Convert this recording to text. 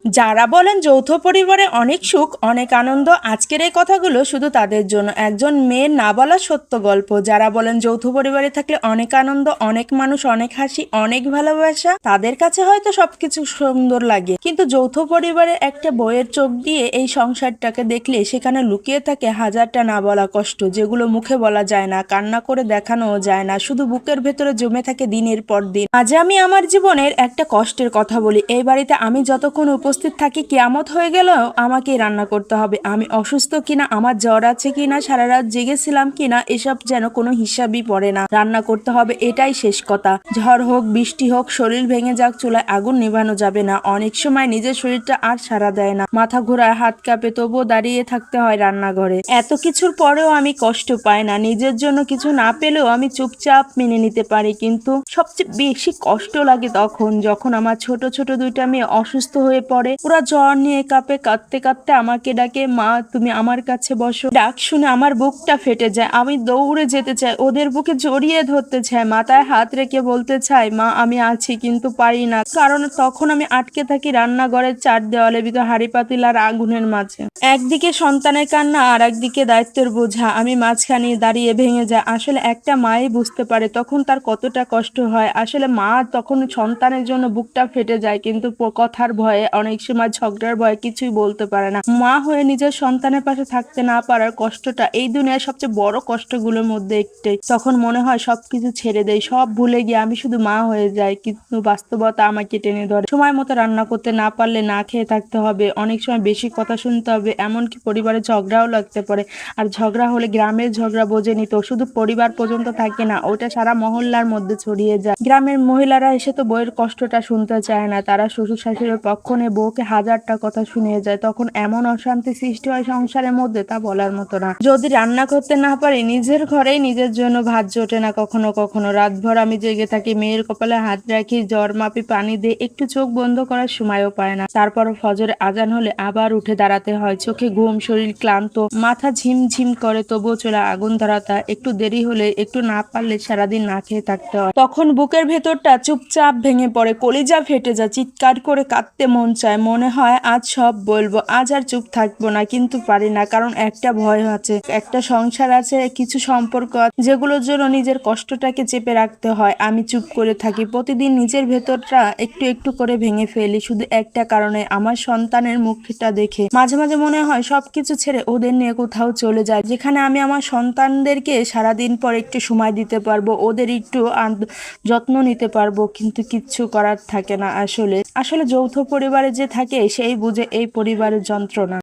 যারা বলেন যৌথ পরিবারে অনেক সুখ অনেক আনন্দ, আজকের এই কথাগুলো শুধু তাদের জন্য। একজন মেয়ের না বলা সত্য গল্প। যারা বলেন যৌথ পরিবারে থাকলে অনেক আনন্দ, অনেক মানুষ, অনেক হাসি, অনেক ভালোবাসা, তাদের কাছে হয়তো সবকিছু সুন্দর লাগে, কিন্তু যৌথ পরিবারের একটা বইয়ের চোখ দিয়ে এই সংসারটাকে দেখলে সেখানে লুকিয়ে থাকে হাজারটা না বলা কষ্ট, যেগুলো মুখে বলা যায় না, কান্না করে দেখানোও যায় না, শুধু বুকের ভেতরে জমে থাকে দিনের পর দিন। আজ আমি আমার জীবনের একটা কষ্টের কথা বলি। এই বাড়িতে আমি যতক্ষণ উপস্থিত থাকি কিয়ামত হয়ে গেলেও আমাকেই রান্না করতে হবে। আমি অসুস্থ কিনা, আমার জ্বর আছে কিনা, সারা রাত জেগেছিলাম কিনা, এসব যেন কোনো হিসাবই পড়ে না। রান্না করতে হবে, এটাই শেষ কথা। ঝড় হোক, বৃষ্টি হোক, শরীর ভেঙে যাক, চুলায় আগুন নেভানো যাবে না। অনেক সময় নিজের শরীরটা আর সাড়া দেয় না, মাথা ঘোরায়, হাত কাঁপে, তবুও দাঁড়িয়ে থাকতে হয় রান্নাঘরে। এত কিছুর পরেও আমি কষ্ট পাই না। নিজের জন্য কিছু না পেলেও আমি চুপচাপ মেনে নিতে পারি, কিন্তু সবচেয়ে বেশি কষ্ট লাগে তখন যখন আমার ছোট ছোট দুইটা মেয়ে অসুস্থ হয়ে পড়ে। ওরা জ্বর নিয়ে কাঁপে, কাঁদতে কাঁদতে আমাকে ডাকে, মা তুমি আমার কাছে বসো। ডাক শুনে আমার বুকটা ফেটে যায়। আমি দৌড়ে যেতে চাই, ওদের বুকে জড়িয়ে ধরতে চাই, মাথায় হাত রেখে বলতে চাই, মা আমি আছি, কিন্তু পারি না, কারণ তখন আমি আটকে থাকি রান্নাঘরের চার দেওয়ালের ভিতর, হাঁড়ি পাতিল আর আগুনের মাঝে। একদিকে সন্তানের কান্না আর একদিকে দায়িত্বের বোঝা, আমি মাঝখানে দাঁড়িয়ে ভেঙে যায়। আসলে একটা মাই বুঝতে পারে তখন তার কতটা কষ্ট হয়। আসলে মা তখন সন্তানের জন্য বুকটা ফেটে যায়, কিন্তু কথার ভয়ে, অনেক সময় ঝগড়ার ভয়ে কিছুই বলতে পারে না। মা হয়ে নিজের সন্তানের পাশে থাকতে না পারার কষ্টটা এই দুনিয়ার সবচেয়ে বড় কষ্টগুলোর মধ্যে একটাই। তখন মনে হয় সবকিছু ছেড়ে দেই, সব ভুলে গিয়ে আমি শুধু মা হয়ে যাই, কিন্তু বাস্তবতা আমাকে টেনে ধরে। সময় মতো রান্না করতে না পারলে না খেয়ে থাকতে হবে, অনেক সময় বেশি কথা শুনতে হবে, এমনকি পরিবারে ঝগড়াও লাগতে পারে। আর ঝগড়া হলে গ্রামের ঝগড়া বোঝে নিত, শুধু পরিবার পর্যন্ত থাকে না, ওটা সারা মহল্লার মধ্যে ছড়িয়ে যায়। গ্রামের মহিলারা এসে তো বউয়ের কষ্টটা শুনতে চায় না, তারা শ্বশুর শাশুড়ির পক্ষ নিয়ে বউকে হাজারটা কথা শুনিয়ে যায়। তখন এমন অশান্তি সৃষ্টি হয় সংসারের মধ্যে, তা বলার মতো না। যদি রান্না করতে না পারি, নিজের ঘরেই নিজের জন্য ভাত জোটে না। কখনো কখনো রাতভর আমি জেগে থাকি, মেয়ের কপালে হাত রাখি, জ্বর মাপি, পানি দিয়ে, একটু চোখ বন্ধ করার সময়ও পায় না। তারপর ফজরে আজান হলে আবার উঠে দাঁড়াতে হয়, চোখে ঘুম, শরীর ক্লান্ত, মাথা ঝিমঝিম করে, তবুও চলে আগুন ধরাতা। একটু দেরি হলে, একটু না পারলে সারাদিন না খেয়ে থাকতে হয়। তখন বুকের ভেতরটা চুপচাপ ভেঙে পড়ে, কলিজা ফেটে যায়, চিৎকার করে কাঁদতে মন চায়, মনে হয় আজ সব বলবো, আজ আর চুপ থাকবো না, কিন্তু পারি না, কারণ একটা ভয় আছে, একটা সংসার আছে, কিছু সম্পর্ক আছে যেগুলোর জন্য নিজের কষ্টটাকে চেপে রাখতে হয়। আমি চুপ করে থাকি, প্রতিদিন নিজের ভেতরটা একটু একটু করে ভেঙে ফেলি, শুধু একটা কারণে, আমার সন্তানের মুখটা দেখে। মাঝে মাঝে মনে হয় সবকিছু ছেড়ে ওদের নিয়ে কোথাও চলে যায়, যেখানে আমি আমার সন্তানদেরকে সারাদিন পর একটু সময় দিতে পারবো, ওদের একটু যত্ন নিতে পারবো, কিন্তু কিচ্ছু করার থাকে না। আসলে আসলে যৌথ পরিবারে যে থাকে সেই বুঝে এই পরিবারের যন্ত্রণা।